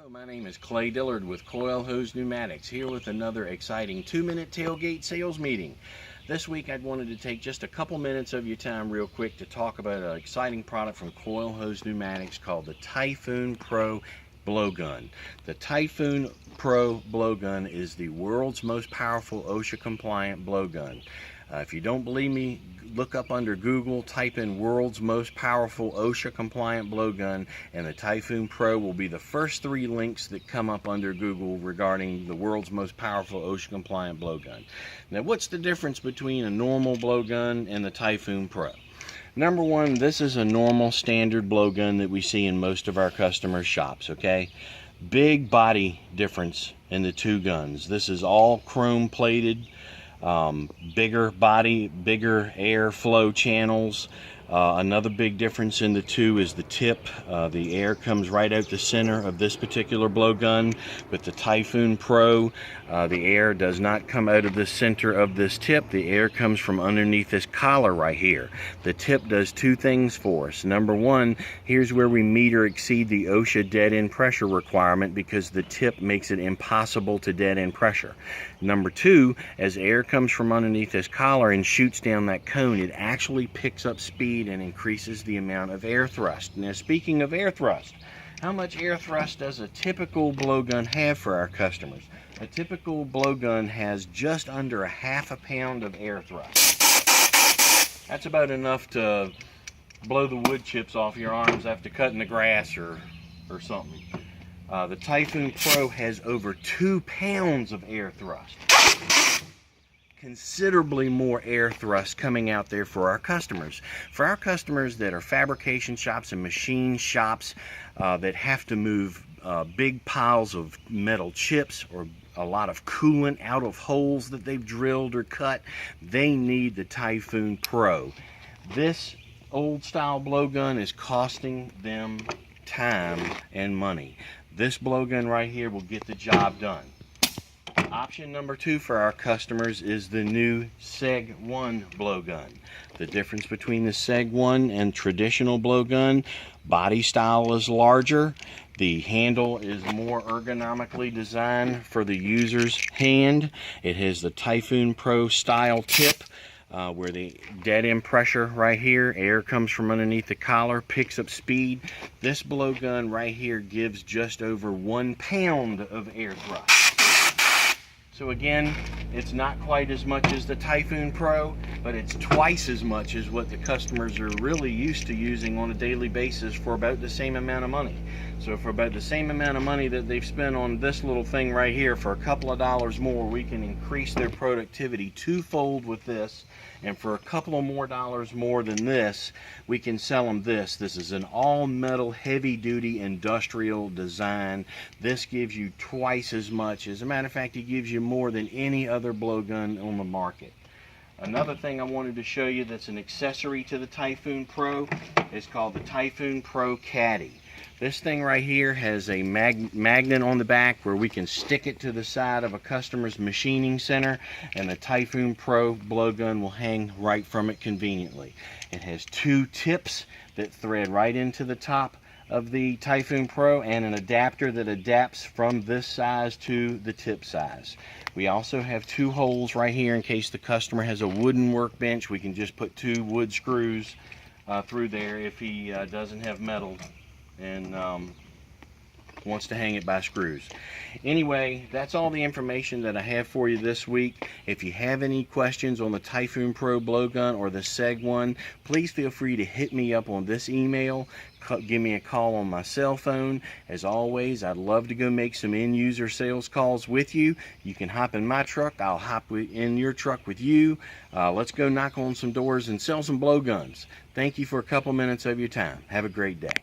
Hello, my name is Clay Dillard with Coilhose Pneumatics, here with another exciting 2-minute tailgate sales meeting. This week I wanted to take just a couple minutes of your time real quick to talk about an exciting product from Coilhose Pneumatics called the Typhoon Pro blowgun. The Typhoon Pro blowgun is the world's most powerful OSHA compliant blowgun. If you don't believe me, look up under Google, type in world's most powerful OSHA compliant blowgun, and the Typhoon Pro will be the first 3 links that come up under Google regarding the world's most powerful OSHA compliant blowgun. Now, what's the difference between a normal blowgun and the Typhoon Pro? Number one, this is a normal standard blowgun that we see in most of our customers' shops, okay? Big body difference in the two guns. This is all chrome plated. Bigger body, bigger air flow channels. Another big difference in the two is the tip. The air comes right out the center of this particular blowgun. With the Typhoon Pro, the air does not come out of the center of this tip. The air comes from underneath this collar right here. The tip does 2 things for us. Number one, here's where we meet or exceed the OSHA dead end pressure requirement because the tip makes it impossible to dead end pressure. Number 2, as air comes from underneath this collar and shoots down that cone, it actually picks up speed and increases the amount of air thrust. Now, speaking of air thrust, how much air thrust does a typical blowgun have for our customers? A typical blowgun has just under a ½ pound of air thrust. That's about enough to blow the wood chips off your arms after cutting the grass or something. The Typhoon Pro has over 2 pounds of air thrust. Considerably more air thrust coming out there for our customers. For our customers that are fabrication shops and machine shops that have to move big piles of metal chips or a lot of coolant out of holes that they've drilled or cut, they need the Typhoon Pro. This old style blowgun is costing them time and money. This blowgun right here will get the job done. Option number 2 for our customers is the new CEG1 blowgun. The difference between the CEG1 and traditional blowgun: body style is larger, the handle is more ergonomically designed for the user's hand. It has the Typhoon Pro style tip where the dead end pressure right here, air comes from underneath the collar, picks up speed. This blowgun right here gives just over 1 pound of air thrust. So again, it's not quite as much as the Typhoon Pro, but it's twice as much as what the customers are really used to using on a daily basis for about the same amount of money. So for about the same amount of money that they've spent on this little thing right here, for a couple of dollars more, we can increase their productivity twofold with this. And for a couple of more dollars more than this, we can sell them this. This is an all-metal, heavy-duty industrial design. This gives you twice as much. As a matter of fact, it gives you more than any other blowgun on the market. Another thing I wanted to show you that's an accessory to the Typhoon Pro is called the Typhoon Pro Caddy. This thing right here has a magnet on the back where we can stick it to the side of a customer's machining center, and the Typhoon Pro blowgun will hang right from it conveniently. It has 2 tips that thread right into the top of the Typhoon Pro and an adapter that adapts from this size to the tip size. We also have 2 holes right here in case the customer has a wooden workbench. We can just put 2 wood screws through there if he doesn't have metal and wants to hang it by screws. Anyway, that's all the information that I have for you this week. If you have any questions on the Typhoon Pro blowgun or the CEG1, please feel free to hit me up on this email. Give me a call on my cell phone. As always, I'd love to go make some end-user sales calls with you. You can hop in my truck. I'll hop in your truck with you. Let's go knock on some doors and sell some blowguns. Thank you for a couple minutes of your time. Have a great day.